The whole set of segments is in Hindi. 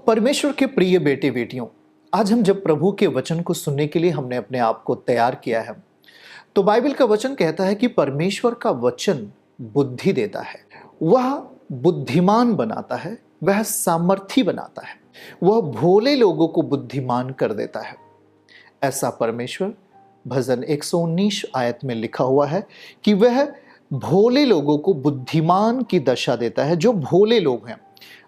परमेश्वर के प्रिय बेटे बेटियों, आज हम जब प्रभु के वचन को सुनने के लिए हमने अपने आप को तैयार किया है, तो बाइबल का वचन कहता है कि परमेश्वर का वचन बुद्धि देता है, वह बुद्धिमान बनाता है, वह सामर्थी बनाता है, वह भोले लोगों को बुद्धिमान कर देता है। ऐसा परमेश्वर भजन 119 आयत में लिखा हुआ है कि वह भोले लोगों को बुद्धिमान की दशा देता है, जो भोले लोग हैं।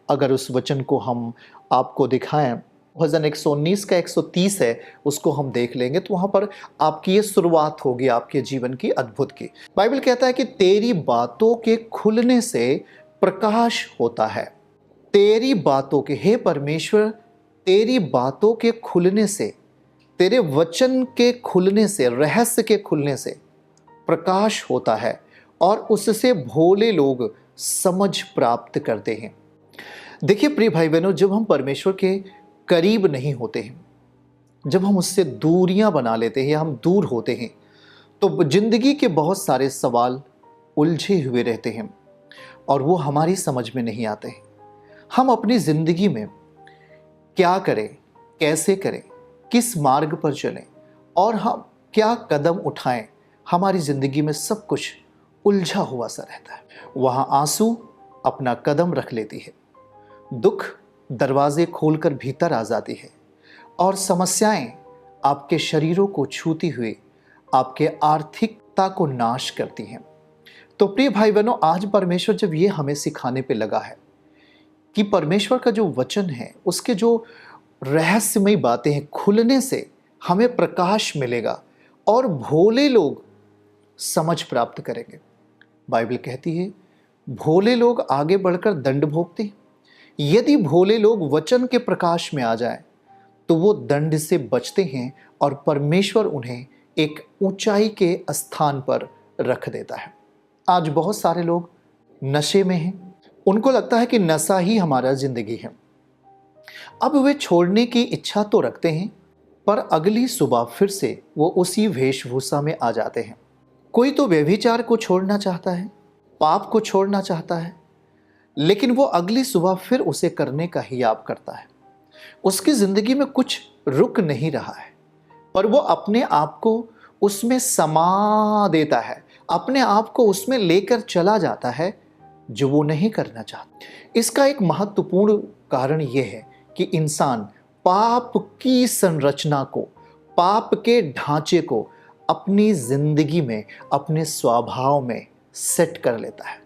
अगर उस वचन को हम आपको दिखाएं, भजन 119 का 130 है, उसको हम देख लेंगे तो वहां पर आपकी ये शुरुआत होगी आपके जीवन की अद्भुत की। बाइबल कहता है कि तेरी बातों के खुलने से प्रकाश होता है। तेरी बातों के, हे परमेश्वर, तेरी बातों के खुलने से, तेरे वचन के खुलने से, रहस्य के खुलने से प्रकाश होता है और उससे भोले लोग समझ प्राप्त करते हैं। देखिए प्रिय भाई बहनों, जब हम परमेश्वर के करीब नहीं होते हैं, जब हम उससे दूरियां बना लेते हैं, हम दूर होते हैं, तो जिंदगी के बहुत सारे सवाल उलझे हुए रहते हैं और वो हमारी समझ में नहीं आते हैं। हम अपनी जिंदगी में क्या करें, कैसे करें, किस मार्ग पर चलें और हम क्या कदम उठाएं, हमारी जिंदगी में सब कुछ उलझा हुआ सा रहता है। वहां आंसू अपना कदम रख लेती है, दुख दरवाजे खोलकर भीतर आ जाती है और समस्याएं आपके शरीरों को छूती हुई आपके आर्थिकता को नाश करती हैं। तो प्रिय भाई बहनों, आज परमेश्वर जब ये हमें सिखाने पे लगा है कि परमेश्वर का जो वचन है, उसके जो रहस्यमयी बातें हैं, खुलने से हमें प्रकाश मिलेगा और भोले लोग समझ प्राप्त करेंगे। बाइबल कहती है भोले लोग आगे बढ़कर दंड भोगते हैं। यदि भोले लोग वचन के प्रकाश में आ जाएं, तो वो दंड से बचते हैं और परमेश्वर उन्हें एक ऊंचाई के स्थान पर रख देता है। आज बहुत सारे लोग नशे में हैं, उनको लगता है कि नशा ही हमारा जिंदगी है। अब वे छोड़ने की इच्छा तो रखते हैं, पर अगली सुबह फिर से वो उसी वेशभूषा में आ जाते हैं। कोई तो व्यभिचार को छोड़ना चाहता है, पाप को छोड़ना चाहता है, लेकिन वो अगली सुबह फिर उसे करने का ही याद करता है। उसकी जिंदगी में कुछ रुक नहीं रहा है, पर वो अपने आप को उसमें समा देता है, अपने आप को उसमें लेकर चला जाता है जो वो नहीं करना चाहता। इसका एक महत्वपूर्ण कारण यह है कि इंसान पाप की संरचना को, पाप के ढांचे को अपनी जिंदगी में, अपने स्वभाव में सेट कर लेता है।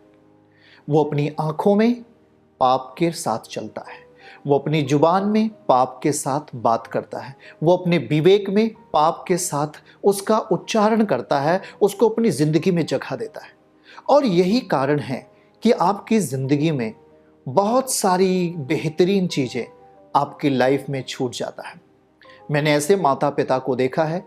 वो अपनी आंखों में पाप के साथ चलता है, वो अपनी जुबान में पाप के साथ बात करता है, वो अपने विवेक में पाप के साथ उसका उच्चारण करता है, उसको अपनी जिंदगी में जगह देता है। और यही कारण है कि आपकी जिंदगी में बहुत सारी बेहतरीन चीजें आपकी लाइफ में छूट जाता है। मैंने ऐसे माता पिता को देखा है,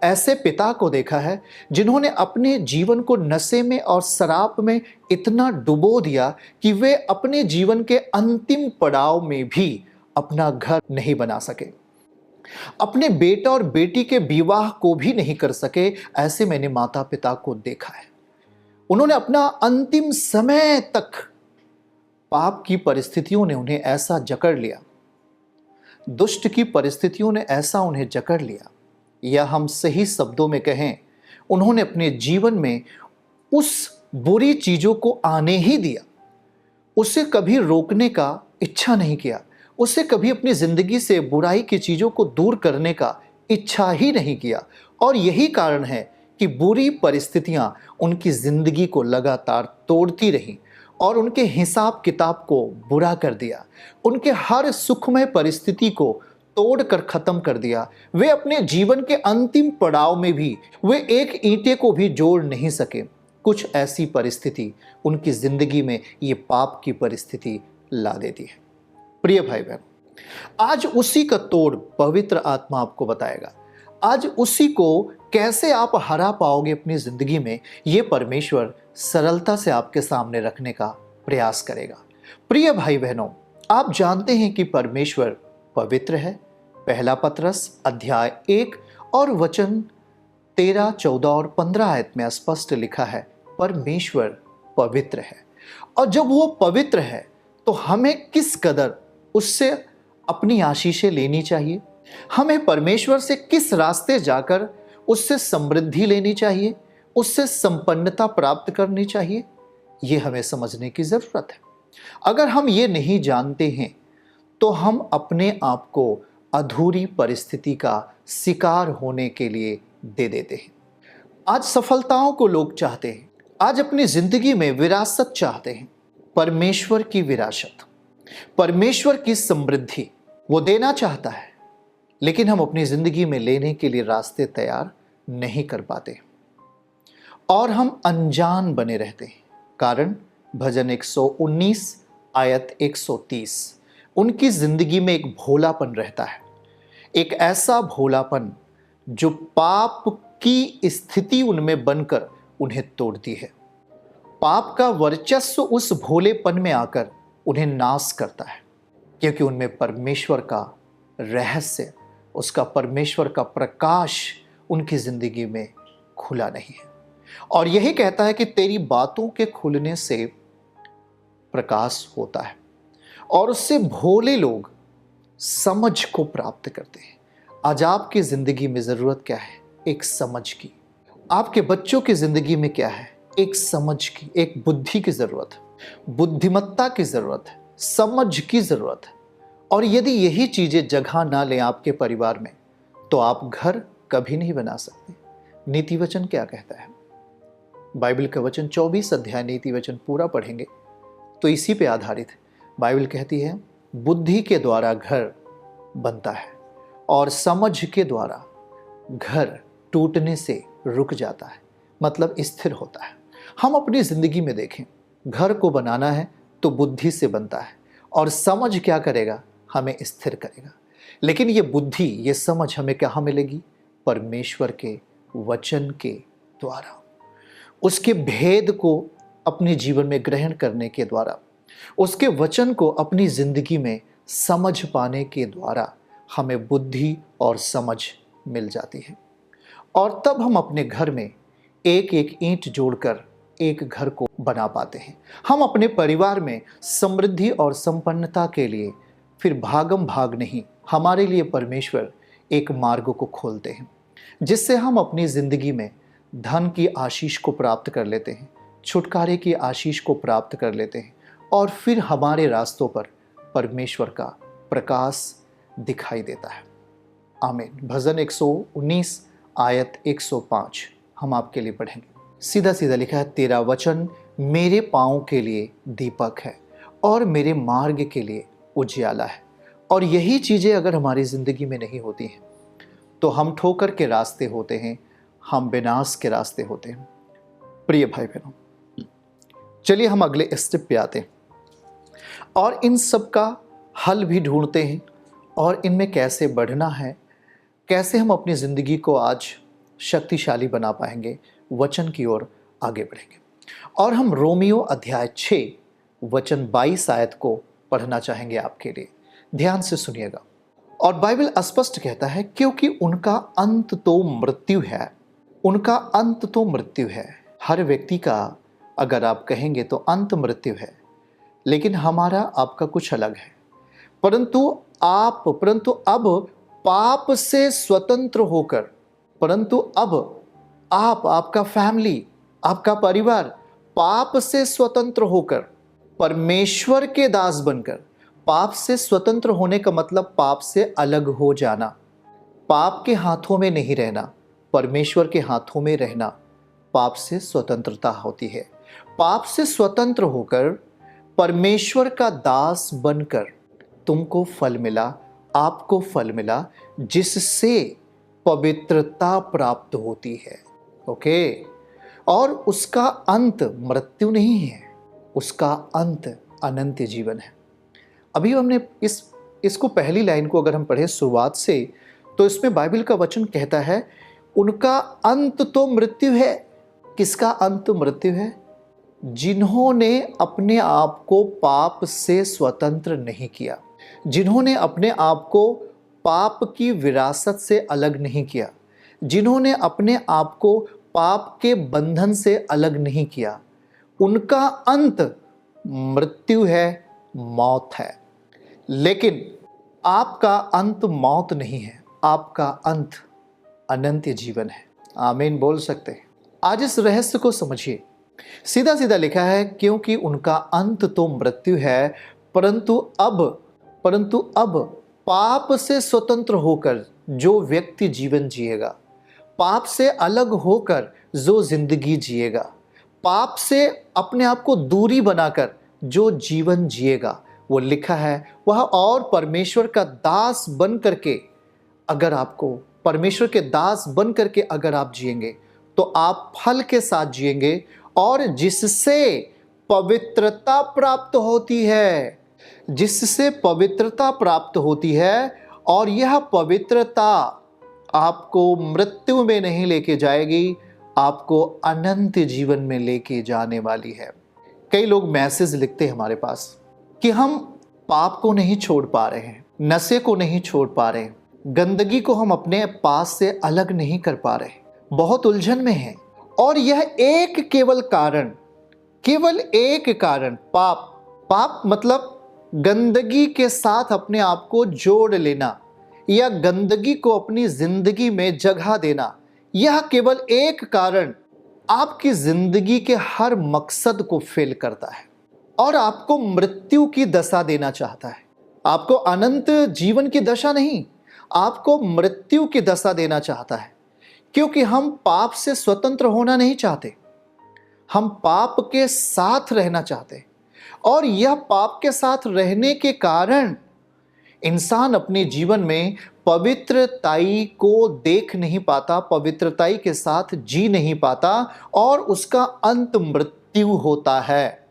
ऐसे पिता को देखा है जिन्होंने अपने जीवन को नशे में और शराब में इतना डुबो दिया कि वे अपने जीवन के अंतिम पड़ाव में भी अपना घर नहीं बना सके, अपने बेटा और बेटी के विवाह को भी नहीं कर सके। ऐसे मैंने माता पिता को देखा है। उन्होंने अपना अंतिम समय तक पाप की परिस्थितियों ने उन्हें ऐसा जकड़ लिया, दुष्ट की परिस्थितियों ने ऐसा उन्हें जकड़ लिया, या हम सही शब्दों में कहें, उन्होंने अपने जीवन में उस बुरी चीजों को आने ही दिया, उसे कभी रोकने का इच्छा नहीं किया, उसे कभी अपनी जिंदगी से बुराई की चीजों को दूर करने का इच्छा ही नहीं किया। और यही कारण है कि बुरी परिस्थितियां उनकी जिंदगी को लगातार तोड़ती रहीं और उनके हिसाब किताब को बुरा कर दिया, उनके हर सुखमय परिस्थिति को तोड़कर खत्म कर दिया। वे अपने जीवन के अंतिम पड़ाव में भी वे एक ईंटे को भी जोड़ नहीं सके। कुछ ऐसी परिस्थिति उनकी जिंदगी में ये पाप की परिस्थिति ला देती है। प्रिय भाई बहन, आज उसी का तोड़ पवित्र आत्मा आपको बताएगा। आज उसी को कैसे आप हरा पाओगे अपनी जिंदगी में, ये परमेश्वर सरलता से आपके सामने रखने का प्रयास करेगा। प्रिय भाई बहनों, आप जानते हैं कि परमेश्वर पवित्र है। पहला पतरस अध्याय 1 और वचन 13, 14 और 15 आयत में स्पष्ट लिखा है, परमेश्वर पवित्र है। और जब वो पवित्र है तो हमें किस कदर उससे अपनी आशीषें लेनी चाहिए, हमें परमेश्वर से किस रास्ते जाकर उससे समृद्धि लेनी चाहिए, उससे संपन्नता प्राप्त करनी चाहिए, यह हमें समझने की जरूरत है। अगर हम ये नहीं जानते हैं तो हम अपने आप को अधूरी परिस्थिति का शिकार होने के लिए दे देते हैं। आज सफलताओं को लोग चाहते हैं, आज अपनी जिंदगी में विरासत चाहते हैं, परमेश्वर की विरासत, परमेश्वर की समृद्धि वो देना चाहता है, लेकिन हम अपनी जिंदगी में लेने के लिए रास्ते तैयार नहीं कर पाते और हम अनजान बने रहते हैं। कारण भजन 119 आयत 130, उनकी जिंदगी में एक भोलापन रहता है, एक ऐसा भोलापन जो पाप की स्थिति उनमें बनकर उन्हें तोड़ती है। पाप का वर्चस्व उस भोलेपन में आकर उन्हें नाश करता है, क्योंकि उनमें परमेश्वर का रहस्य, उसका परमेश्वर का प्रकाश उनकी जिंदगी में खुला नहीं है। और यही कहता है कि तेरी बातों के खुलने से प्रकाश होता है और उससे भोले लोग समझ को प्राप्त करते हैं। आज आपकी जिंदगी में जरूरत क्या है? एक समझ की। आपके बच्चों की जिंदगी में क्या है? एक समझ की, एक बुद्धि की जरूरत है, बुद्धिमत्ता की जरूरत है, समझ की जरूरत है। और यदि यही चीजें जगह ना लें आपके परिवार में तो आप घर कभी नहीं बना सकते। नीति वचन क्या कहता है? बाइबल का वचन 24 अध्याय नीति वचन पूरा पढ़ेंगे तो इसी पे आधारित है। बाइबल कहती है बुद्धि के द्वारा घर बनता है और समझ के द्वारा घर टूटने से रुक जाता है, मतलब स्थिर होता है। हम अपनी जिंदगी में देखें, घर को बनाना है तो बुद्धि से बनता है और समझ क्या करेगा? हमें स्थिर करेगा। लेकिन ये बुद्धि, ये समझ हमें कहाँ मिलेगी? परमेश्वर के वचन के द्वारा, उसके भेद को अपने जीवन में ग्रहण करने के द्वारा, उसके वचन को अपनी जिंदगी में समझ पाने के द्वारा हमें बुद्धि और समझ मिल जाती है। और तब हम अपने घर में एक एक ईंट जोड़कर एक घर को बना पाते हैं। हम अपने परिवार में समृद्धि और संपन्नता के लिए फिर भागम भाग नहीं, हमारे लिए परमेश्वर एक मार्ग को खोलते हैं जिससे हम अपनी जिंदगी में धन की आशीष को प्राप्त कर लेते हैं, छुटकारे की आशीष को प्राप्त कर लेते हैं और फिर हमारे रास्तों पर परमेश्वर का प्रकाश दिखाई देता है। आमीन। भजन 119 आयत 105 हम आपके लिए पढ़ेंगे। सीधा सीधा लिखा है, तेरा वचन मेरे पाँव के लिए दीपक है और मेरे मार्ग के लिए उजियाला है। और यही चीज़ें अगर हमारी ज़िंदगी में नहीं होती हैं तो हम ठोकर के रास्ते होते हैं, हम विनाश के रास्ते होते हैं। प्रिय भाई बहनों, चलिए हम अगले स्टेप पे आते हैं और इन सब का हल भी ढूंढते हैं और इनमें कैसे बढ़ना है, कैसे हम अपनी ज़िंदगी को आज शक्तिशाली बना पाएंगे, वचन की ओर आगे बढ़ेंगे। और हम रोमियो अध्याय 6 वचन 22 आयत को पढ़ना चाहेंगे आपके लिए। ध्यान से सुनिएगा। और बाइबल स्पष्ट कहता है, क्योंकि उनका अंत तो मृत्यु है, उनका अंत तो मृत्यु है। हर व्यक्ति का अगर आप कहेंगे तो अंत मृत्यु है, लेकिन हमारा आपका कुछ अलग है। परंतु अब पाप से स्वतंत्र होकर, परंतु अब आपका फैमिली, आपका परिवार पाप से स्वतंत्र होकर परमेश्वर के दास बनकर, पाप से स्वतंत्र होने का मतलब पाप से अलग हो जाना, पाप के हाथों में नहीं रहना, परमेश्वर के हाथों में रहना पाप से स्वतंत्रता होती है। पाप से स्वतंत्र होकर परमेश्वर का दास बनकर तुमको फल मिला, आपको फल मिला, जिससे पवित्रता प्राप्त होती है। ओके। और उसका अंत मृत्यु नहीं है, उसका अंत अनंत जीवन है। अभी हमने इसको पहली लाइन को अगर हम पढ़े शुरुआत से, तो इसमें बाइबल का वचन कहता है उनका अंत तो मृत्यु है। किसका अंत मृत्यु है? जिन्होंने अपने आप को पाप से स्वतंत्र नहीं किया, जिन्होंने अपने आप को पाप की विरासत से अलग नहीं किया, जिन्होंने अपने आप को पाप के बंधन से अलग नहीं किया, उनका अंत मृत्यु है, मौत है। लेकिन आपका अंत मौत नहीं है, आपका अंत अनंत जीवन है। आमीन बोल सकते हैं। आज इस रहस्य को समझिए। सीधा सीधा लिखा है, क्योंकि उनका अंत तो मृत्यु है, परंतु अब पाप से स्वतंत्र होकर जो व्यक्ति जीवन जिएगा, पाप से अलग होकर जो जिंदगी जिएगा, पाप से अपने आप को दूरी बनाकर जो जीवन जिएगा, वो लिखा है वह और परमेश्वर का दास बन करके, अगर आपको परमेश्वर के दास बन करके अगर आप जिएंगे तो आप फल के साथ जिएंगे, और जिससे पवित्रता प्राप्त होती है, जिससे पवित्रता प्राप्त होती है, और यह पवित्रता आपको मृत्यु में नहीं लेके जाएगी, आपको अनंत जीवन में लेके जाने वाली है। कई लोग मैसेज लिखते हैं हमारे पास कि हम पाप को नहीं छोड़ पा रहे हैं, नशे को नहीं छोड़ पा रहे हैं, गंदगी को हम अपने पास से अलग नहीं कर पा रहे, बहुत उलझन में हैं, और यह केवल एक कारण पाप मतलब गंदगी के साथ अपने आप को जोड़ लेना या गंदगी को अपनी जिंदगी में जगह देना, यह केवल एक कारण आपकी जिंदगी के हर मकसद को फेल करता है और आपको मृत्यु की दशा देना चाहता है। आपको अनंत जीवन की दशा नहीं, आपको मृत्यु की दशा देना चाहता है, क्योंकि हम पाप से स्वतंत्र होना नहीं चाहते, हम पाप के साथ रहना चाहते हैं। और यह पाप के साथ रहने के कारण इंसान अपने जीवन में पवित्रताई को देख नहीं पाता, पवित्रताई के साथ जी नहीं पाता, और उसका अंत मृत्यु होता है,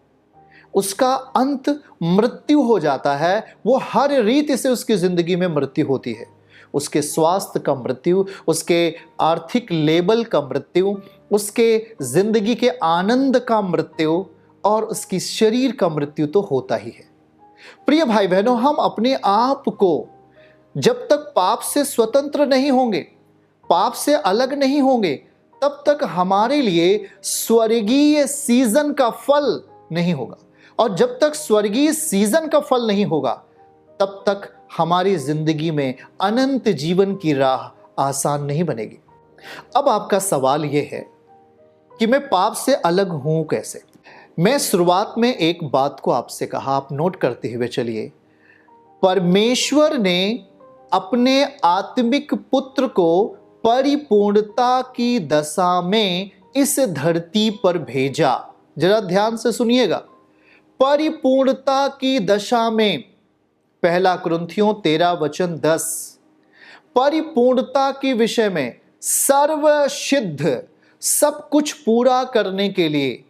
उसका अंत मृत्यु हो जाता है। वो हर रीति से उसकी जिंदगी में मृत्यु होती है, उसके स्वास्थ्य का मृत्यु, उसके आर्थिक लेवल का मृत्यु, उसके जिंदगी के आनंद का मृत्यु, और उसकी शरीर का मृत्यु तो होता ही है। प्रिय भाई बहनों, हम अपने आप को जब तक पाप से स्वतंत्र नहीं होंगे, पाप से अलग नहीं होंगे, तब तक हमारे लिए स्वर्गीय सीजन का फल नहीं होगा। और जब तक स्वर्गीय सीजन का फल नहीं होगा, तब तक हमारी जिंदगी में अनंत जीवन की राह आसान नहीं बनेगी। अब आपका सवाल यह है कि मैं पाप से अलग हूं कैसे? मैं शुरुआत में एक बात को आपसे कहा, आप नोट करते हुए चलिए। परमेश्वर ने अपने आत्मिक पुत्र को परिपूर्णता की दशा में इस धरती पर भेजा। जरा ध्यान से सुनिएगा, परिपूर्णता की दशा में, पहला कुरिन्थियों 13:10, परिपूर्णता के विषय में, सर्वसिद्ध, सब कुछ पूरा करने के लिए,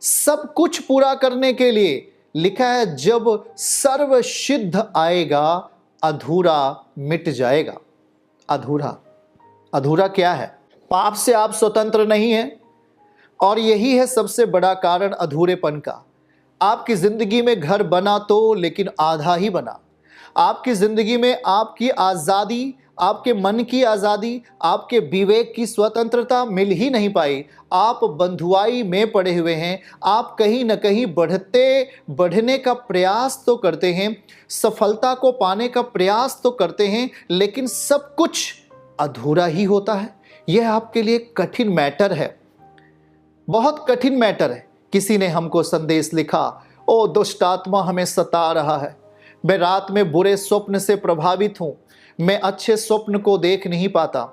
सब कुछ पूरा करने के लिए लिखा है, जब सर्वसिद्ध आएगा अधूरा मिट जाएगा। अधूरा क्या है? पाप से आप स्वतंत्र नहीं हैं, और यही है सबसे बड़ा कारण अधूरेपन का। आपकी जिंदगी में घर बना तो, लेकिन आधा ही बना। आपकी जिंदगी में आपकी आजादी, आपके मन की आजादी, आपके विवेक की स्वतंत्रता मिल ही नहीं पाई। आप बंधुआई में पड़े हुए हैं। आप कहीं न कहीं बढ़ने का प्रयास तो करते हैं, सफलता को पाने का प्रयास तो करते हैं, लेकिन सब कुछ अधूरा ही होता है। यह आपके लिए कठिन मैटर है, बहुत कठिन मैटर है। किसी ने हमको संदेश लिखा, ओ दुष्ट आत्मा हमें सता रहा है, मैं रात में बुरे स्वप्न से प्रभावित हूं, मैं अच्छे स्वप्न को देख नहीं पाता,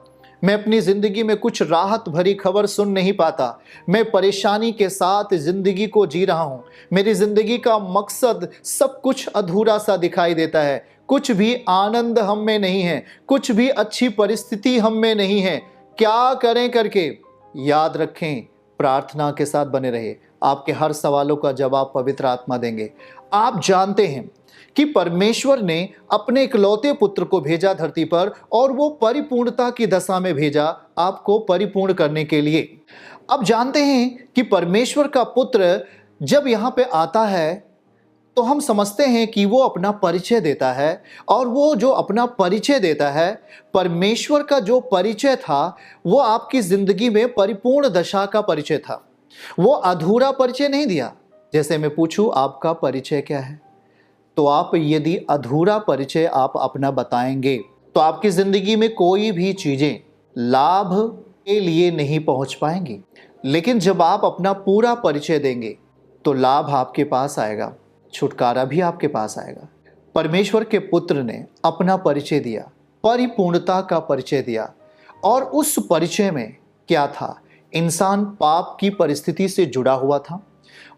मैं अपनी जिंदगी में कुछ राहत भरी खबर सुन नहीं पाता, मैं परेशानी के साथ जिंदगी को जी रहा हूं, मेरी जिंदगी का मकसद सब कुछ अधूरा सा दिखाई देता है, कुछ भी आनंद हम में नहीं है, कुछ भी अच्छी परिस्थिति हम में नहीं है, क्या करें करके? याद रखें, प्रार्थना के साथ बने रहे, आपके हर सवालों का जवाब पवित्र आत्मा देंगे। आप जानते हैं कि परमेश्वर ने अपने इकलौते पुत्र को भेजा धरती पर, और वो परिपूर्णता की दशा में भेजा आपको परिपूर्ण करने के लिए। अब जानते हैं कि परमेश्वर का पुत्र जब यहाँ पे आता है तो हम समझते हैं कि वो अपना परिचय देता है, और वो जो अपना परिचय देता है, परमेश्वर का जो परिचय था, वो आपकी जिंदगी में परिपूर्ण दशा का परिचय था। वो अधूरा परिचय नहीं दिया। जैसे मैं पूछूं, आपका परिचय क्या है? तो आप यदि अधूरा परिचय आप अपना बताएंगे तो आपकी जिंदगी में कोई भी चीजें लाभ के लिए नहीं पहुंच पाएंगी। लेकिन जब आप अपना पूरा परिचय देंगे तो लाभ आपके पास आएगा, छुटकारा भी आपके पास आएगा। परमेश्वर के पुत्र ने अपना परिचय दिया, परिपूर्णता का परिचय दिया, और उस परिचय में क्या था? इंसान पाप की परिस्थिति से जुड़ा हुआ था,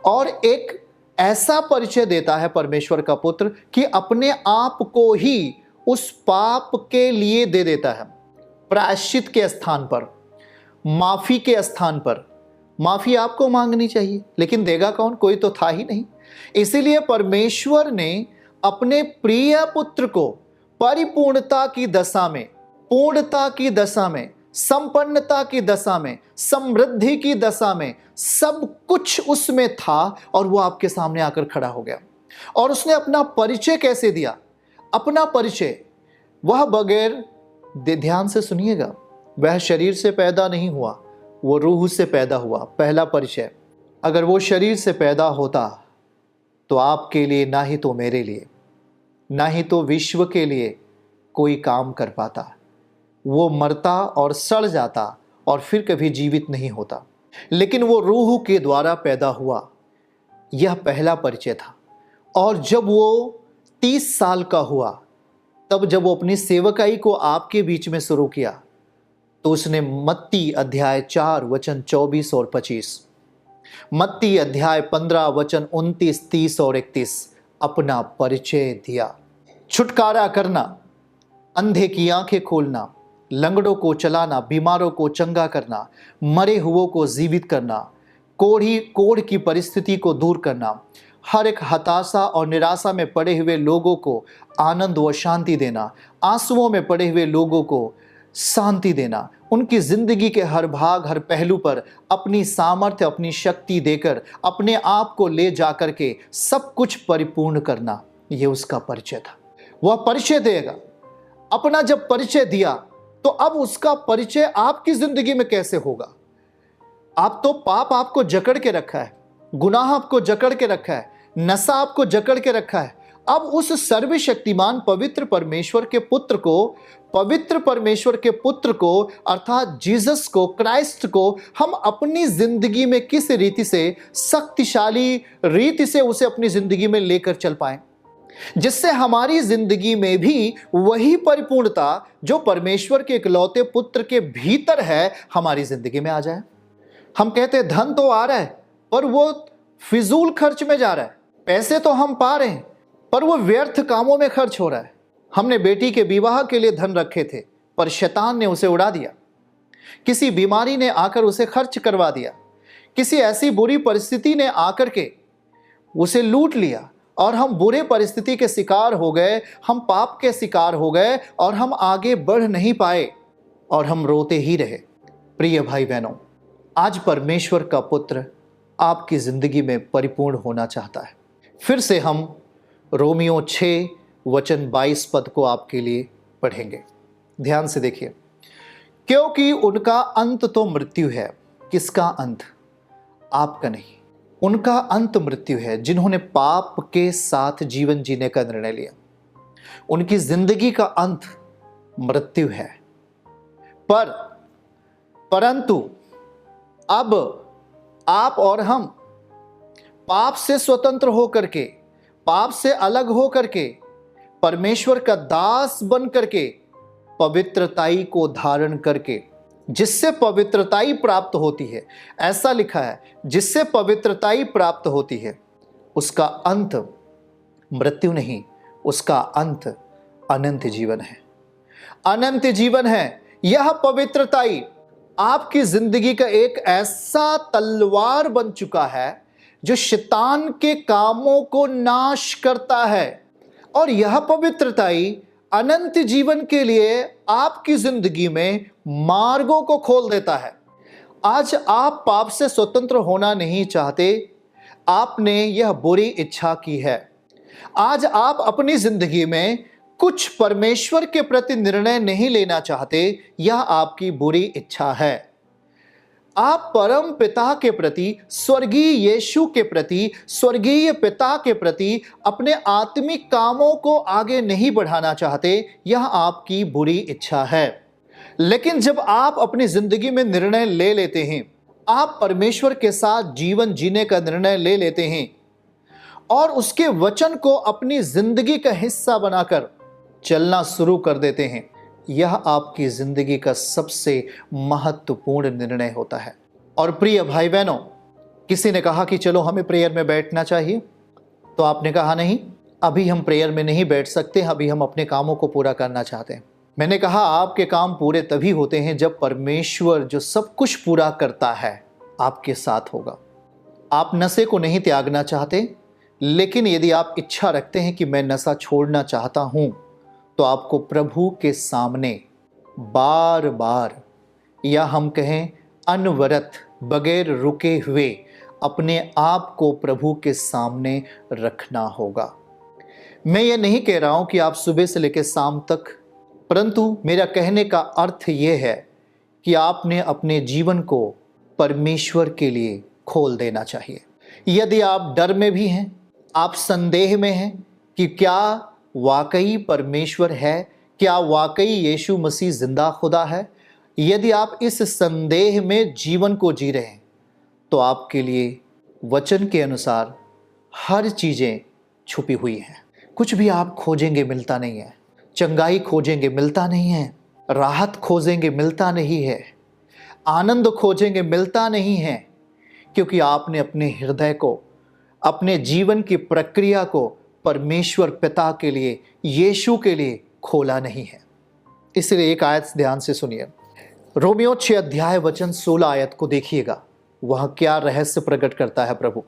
और एक ऐसा परिचय देता है परमेश्वर का पुत्र कि अपने आप को ही उस पाप के लिए दे देता है। प्रायश्चित के स्थान पर, माफी के स्थान पर, माफी आपको मांगनी चाहिए, लेकिन देगा कौन? कोई तो था ही नहीं। इसीलिए परमेश्वर ने अपने प्रिय पुत्र को परिपूर्णता की दशा में, पूर्णता की दशा में, संपन्नता की दशा में, समृद्धि की दशा में, सब कुछ उसमें था, और वो आपके सामने आकर खड़ा हो गया। और उसने अपना परिचय कैसे दिया? अपना परिचय वह बगैर, ध्यान से सुनिएगा, वह शरीर से पैदा नहीं हुआ, वो रूह से पैदा हुआ। पहला परिचय, अगर वो शरीर से पैदा होता तो आपके लिए, ना ही तो मेरे लिए, ना ही तो विश्व के लिए कोई काम कर पाता। वो मरता और सड़ जाता और फिर कभी जीवित नहीं होता। लेकिन वो रूह के द्वारा पैदा हुआ, यह पहला परिचय था। और जब वो 30 साल का हुआ, तब जब वो अपनी सेवकाई को आपके बीच में शुरू किया, तो उसने मत्ती अध्याय 4 वचन 24 और 25, मत्ती अध्याय 15 वचन 29, 30 और 31 अपना परिचय दिया। छुटकारा करना, अंधे की आंखें खोलना, लंगड़ों को चलाना, बीमारों को चंगा करना, मरे हुओं को जीवित करना, कोढ़ की परिस्थिति को दूर करना, हर एक हताशा और निराशा में पड़े हुए लोगों को आनंद व शांति देना, आंसुओं में पड़े हुए लोगों को शांति देना, उनकी जिंदगी के हर भाग, हर पहलू पर अपनी सामर्थ्य, अपनी शक्ति देकर अपने आप को ले जाकर के सब कुछ परिपूर्ण करना, यह उसका परिचय था। वह परिचय देगा। अपना जब परिचय दिया तो अब उसका परिचय आपकी जिंदगी में कैसे होगा? आप तो, पाप आपको जकड़ के रखा है, गुनाह आपको जकड़ के रखा है, नशा आपको जकड़ के रखा है। अब उस सर्वशक्तिमान पवित्र परमेश्वर के पुत्र को, अर्थात जीसस को, क्राइस्ट को हम अपनी जिंदगी में किस रीति से, शक्तिशाली रीति से उसे अपनी जिंदगी में लेकर चल पाए, जिससे हमारी जिंदगी में भी वही परिपूर्णता जो परमेश्वर के इकलौते पुत्र के भीतर है, हमारी जिंदगी में आ जाए। हम कहते हैं धन तो आ रहा है पर वो फिजूल खर्च में जा रहा है, पैसे तो हम पा रहे हैं पर वो व्यर्थ कामों में खर्च हो रहा है। हमने बेटी के विवाह के लिए धन रखे थे पर शैतान ने उसे उड़ा दिया, किसी बीमारी ने आकर उसे खर्च करवा दिया, किसी ऐसी बुरी परिस्थिति ने आकर के उसे लूट लिया, और हम बुरे परिस्थिति के शिकार हो गए, हम पाप के शिकार हो गए, और हम आगे बढ़ नहीं पाए, और हम रोते ही रहे। प्रिय भाई बहनों, आज परमेश्वर का पुत्र आपकी जिंदगी में परिपूर्ण होना चाहता है। फिर से हम रोमियो 6 वचन 22 पद को आपके लिए पढ़ेंगे। ध्यान से देखिए, क्योंकि उनका अंत तो मृत्यु है। किसका अंत? आपका नहीं। उनका अंत मृत्यु है जिन्होंने पाप के साथ जीवन जीने का निर्णय लिया। उनकी जिंदगी का अंत मृत्यु है। परंतु अब आप और हम पाप से स्वतंत्र होकर के, पाप से अलग होकर के, परमेश्वर का दास बन करके, पवित्रताई को धारण करके, जिससे पवित्रताई प्राप्त होती है, ऐसा लिखा है, जिससे पवित्रताई प्राप्त होती है, उसका अंत मृत्यु नहीं, उसका अंत अनंत जीवन है। अनंत जीवन है। यह पवित्रताई आपकी जिंदगी का एक ऐसा तलवार बन चुका है जो शैतान के कामों को नाश करता है, और यह पवित्रताई अनंत जीवन के लिए आपकी जिंदगी में मार्गों को खोल देता है। आज आप पाप से स्वतंत्र होना नहीं चाहते, आपने यह बुरी इच्छा की है। आज आप अपनी जिंदगी में कुछ परमेश्वर के प्रति निर्णय नहीं लेना चाहते, यह आपकी बुरी इच्छा है। आप परम पिता के प्रति, स्वर्गीय यीशु के प्रति, स्वर्गीय पिता के प्रति अपने आत्मिक कामों को आगे नहीं बढ़ाना चाहते। यह आपकी बुरी इच्छा है। लेकिन जब आप अपनी जिंदगी में निर्णय ले लेते हैं, आप परमेश्वर के साथ जीवन जीने का निर्णय ले लेते हैं और उसके वचन को अपनी जिंदगी का हिस्सा बनाकर चलना शुरू कर देते हैं, यह आपकी जिंदगी का सबसे महत्वपूर्ण निर्णय होता है। और प्रिय भाई बहनों, किसी ने कहा कि चलो हमें प्रेयर में बैठना चाहिए, तो आपने कहा नहीं, अभी हम प्रेयर में नहीं बैठ सकते, अभी हम अपने कामों को पूरा करना चाहते हैं। मैंने कहा आपके काम पूरे तभी होते हैं जब परमेश्वर जो सब कुछ पूरा करता है आपके साथ होगा। आप नशे को नहीं त्यागना चाहते, लेकिन यदि आप इच्छा रखते हैं कि मैं नशा छोड़ना चाहता हूं, तो आपको प्रभु के सामने बार बार, या हम कहें अनवरत, बगैर रुके हुए अपने आप को प्रभु के सामने रखना होगा। मैं ये नहीं कह रहा हूं कि आप सुबह से लेकर शाम तक, परंतु मेरा कहने का अर्थ यह है कि आपने अपने जीवन को परमेश्वर के लिए खोल देना चाहिए। यदि आप डर में भी हैं, आप संदेह में हैं कि क्या वाकई परमेश्वर है, क्या वाकई यीशु मसीह जिंदा खुदा है, यदि आप इस संदेह में जीवन को जी रहे हैं, तो आपके लिए वचन के अनुसार हर चीज़ें छुपी हुई हैं। कुछ भी आप खोजेंगे मिलता नहीं है, चंगाई खोजेंगे मिलता नहीं है, राहत खोजेंगे मिलता नहीं है, आनंद खोजेंगे मिलता नहीं है, क्योंकि आपने अपने हृदय को, अपने जीवन की प्रक्रिया को परमेश्वर पिता के लिए, यीशु के लिए खोला नहीं है। इसलिए एक आयत ध्यान से सुनिए, रोमियो 6 अध्याय वचन 16 आयत को देखिएगा। वह क्या रहस्य प्रकट करता है प्रभु।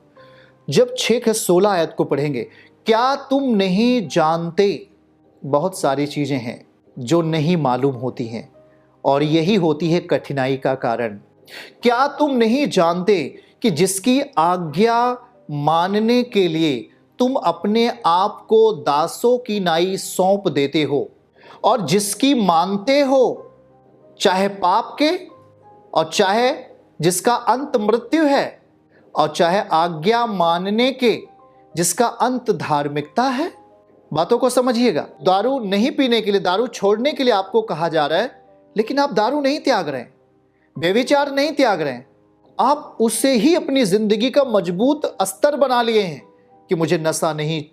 जब 6 के 16 आयत को पढ़ेंगे, क्या तुम नहीं जानते, बहुत सारी चीजें हैं जो नहीं मालूम होती हैं और यही होती है कठिनाई का कारण। क्या तुम नहीं जानते कि जिसकी आज्ञा मानने के लिए तुम अपने आप को दासों की नाई सौंप देते हो, और जिसकी मानते हो, चाहे पाप के और चाहे जिसका अंत मृत्यु है, और चाहे आज्ञा मानने के जिसका अंत धार्मिकता है। बातों को समझिएगा। दारू नहीं पीने के लिए, दारू छोड़ने के लिए आपको कहा जा रहा है, लेकिन आप दारू नहीं त्याग रहे हैं, व्यभिचार नहीं त्याग रहे हैं, आप उसे ही अपनी जिंदगी का मजबूत अस्तर बना लिए हैं कि मुझे नशा नहीं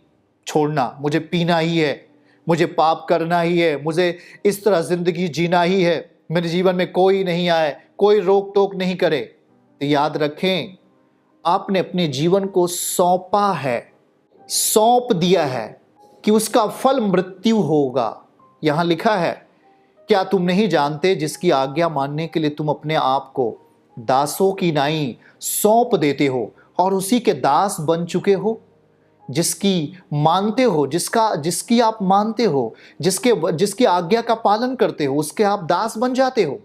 छोड़ना, मुझे पीना ही है, मुझे पाप करना ही है, मुझे इस तरह जिंदगी जीना ही है, मेरे जीवन में कोई नहीं आए, कोई रोक टोक नहीं करे। तो याद रखें, आपने अपने जीवन को सौंपा है, सौंप दिया है कि उसका फल मृत्यु होगा। यहां लिखा है, क्या तुम नहीं जानते जिसकी आज्ञा मानने के लिए तुम अपने आप को दासों की नाई सौंप देते हो और उसी के दास बन चुके हो। जिसकी मानते हो, जिसकी आप मानते हो, जिसकी आज्ञा का पालन करते हो, उसके आप दास बन जाते हो।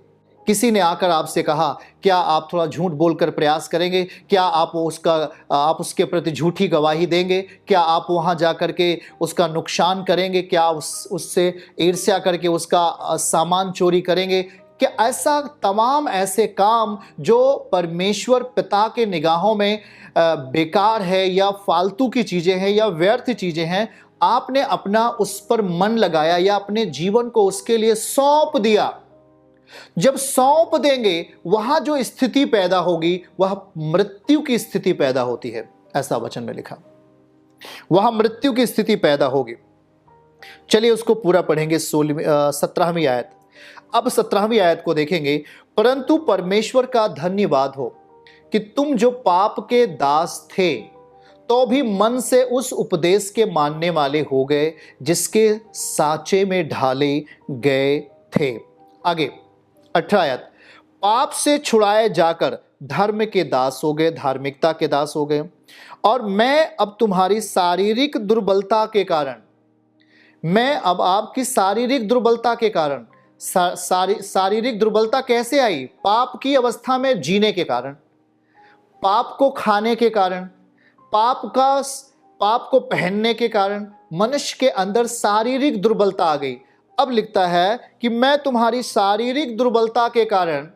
किसी ने आकर आपसे कहा, क्या आप थोड़ा झूठ बोलकर प्रयास करेंगे, क्या आप उसके प्रति झूठी गवाही देंगे, क्या आप वहां जाकर के उसका नुकसान करेंगे, क्या उससे ईर्ष्या करके उसका सामान चोरी करेंगे, क्या ऐसा तमाम ऐसे काम जो परमेश्वर पिता के निगाहों में बेकार है या फालतू की चीजें हैं या व्यर्थ चीजें हैं, आपने अपना उस पर मन लगाया या अपने जीवन को उसके लिए सौंप दिया। जब सौंप देंगे, वहां जो स्थिति पैदा होगी वह मृत्यु की स्थिति पैदा होती है, ऐसा वचन में लिखा, वहां मृत्यु की स्थिति पैदा होगी। चलिए उसको पूरा पढ़ेंगे। 17वीं आयत। अब 17वीं आयत को देखेंगे, परंतु परमेश्वर का धन्यवाद हो कि तुम जो पाप के दास थे तो भी मन से उस उपदेश के मानने वाले हो गए जिसके साचे में ढाले गए थे। आगे 18 आयत, पाप से छुड़ाए जाकर धर्म के दास हो गए, धार्मिकता के दास हो गए। और मैं अब तुम्हारी शारीरिक दुर्बलता के कारण, मैं अब आपकी शारीरिक दुर्बलता के कारण, शारीरिक दुर्बलता कैसे आई? पाप की अवस्था में जीने के कारण, पाप को खाने के कारण, पाप को पहनने के कारण मनुष्य के अंदर शारीरिक दुर्बलता आ गई। अब लिखता है कि मैं तुम्हारी शारीरिक दुर्बलता के कारण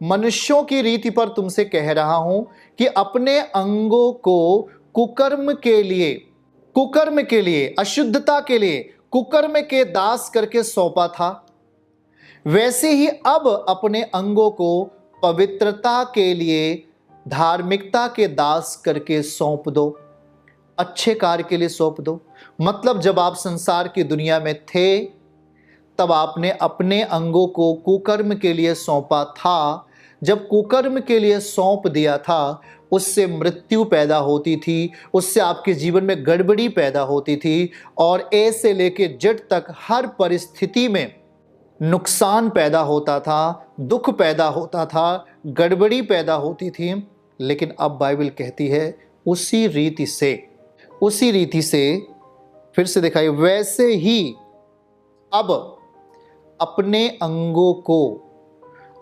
मनुष्यों की रीति पर तुमसे कह रहा हूं कि अपने अंगों को कुकर्म के लिए, अशुद्धता के लिए, कुकर्म के दास करके सौंपा था, वैसे ही अब अपने अंगों को पवित्रता के लिए धार्मिकता के दास करके सौंप दो, अच्छे कार्य के लिए सौंप दो। मतलब जब आप संसार की दुनिया में थे तब आपने अपने अंगों को कुकर्म के लिए सौंपा था। जब कुकर्म के लिए सौंप दिया था, उससे मृत्यु पैदा होती थी, उससे आपके जीवन में गड़बड़ी पैदा होती थी और ए से लेके जेड तक हर परिस्थिति में नुकसान पैदा होता था, दुख पैदा होता था, गड़बड़ी पैदा होती थी। लेकिन अब बाइबल कहती है उसी रीति से फिर से दिखाई, वैसे ही अब अपने अंगों को,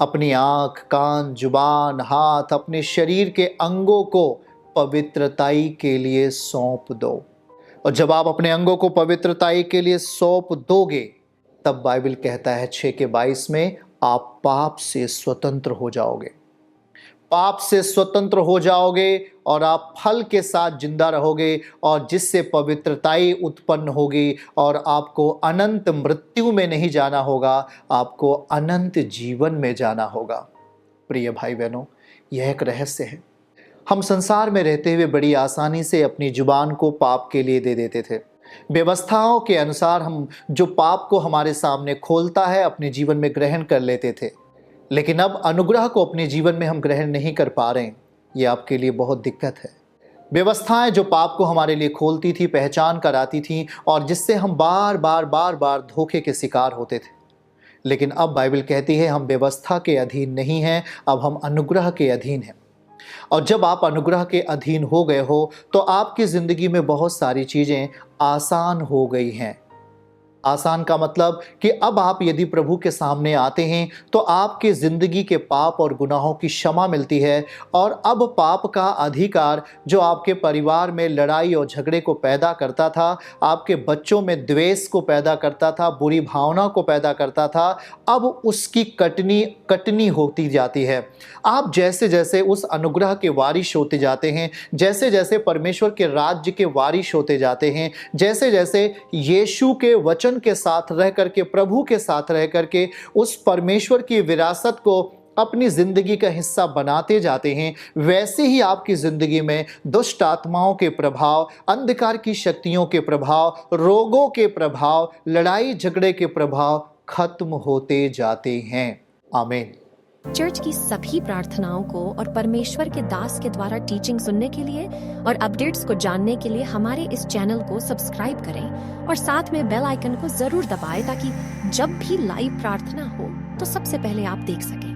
अपनी आंख, कान, जुबान, हाथ, अपने शरीर के अंगों को पवित्रताई के लिए सौंप दो। और जब आप अपने अंगों को पवित्रताई के लिए सौंप दोगे, तब बाइबल कहता है 6:22 में, आप पाप से स्वतंत्र हो जाओगे। पाप से स्वतंत्र हो जाओगे और आप फल के साथ जिंदा रहोगे, और जिससे पवित्रताई उत्पन्न होगी और आपको अनंत मृत्यु में नहीं जाना होगा, आपको अनंत जीवन में जाना होगा। प्रिय भाई बहनों, यह एक रहस्य है। हम संसार में रहते हुए बड़ी आसानी से अपनी जुबान को पाप के लिए दे देते थे। व्यवस्थाओं के अनुसार हम जो पाप को हमारे सामने खोलता है अपने जीवन में ग्रहण कर लेते थे, लेकिन अब अनुग्रह को अपने जीवन में हम ग्रहण नहीं कर पा रहे हैं। ये आपके लिए बहुत दिक्कत है। व्यवस्थाएं जो पाप को हमारे लिए खोलती थी, पहचान कराती थी, और जिससे हम बार बार धोखे के शिकार होते थे। लेकिन अब बाइबल कहती है हम व्यवस्था के अधीन नहीं हैं, अब हम अनुग्रह के अधीन हैं। और जब आप अनुग्रह के अधीन हो गए हो तो आपकी जिंदगी में बहुत सारी चीजें आसान हो गई हैं। आसान का मतलब कि अब आप यदि प्रभु के सामने आते हैं तो आपके जिंदगी के पाप और गुनाहों की क्षमा मिलती है, और अब पाप का अधिकार जो आपके परिवार में लड़ाई और झगड़े को पैदा करता था, आपके बच्चों में द्वेष को पैदा करता था, बुरी भावना को पैदा करता था, अब उसकी कटनी होती जाती है। आप जैसे जैसे उस अनुग्रह के वारिश होते जाते हैं, जैसे जैसे परमेश्वर के राज्य के वारिश होते जाते हैं, जैसे जैसे यीशु के वचन के साथ रह करके, प्रभु के साथ रह करके उस परमेश्वर की विरासत को अपनी जिंदगी का हिस्सा बनाते जाते हैं, वैसे ही आपकी जिंदगी में दुष्ट आत्माओं के प्रभाव, अंधकार की शक्तियों के प्रभाव, रोगों के प्रभाव, लड़ाई झगड़े के प्रभाव खत्म होते जाते हैं। आमीन। चर्च की सभी प्रार्थनाओं को और परमेश्वर के दास के द्वारा टीचिंग सुनने के लिए और अपडेट्स को जानने के लिए हमारे इस चैनल को सब्सक्राइब करें और साथ में बेल आइकन को जरूर दबाएं, ताकि जब भी लाइव प्रार्थना हो तो सबसे पहले आप देख सकें।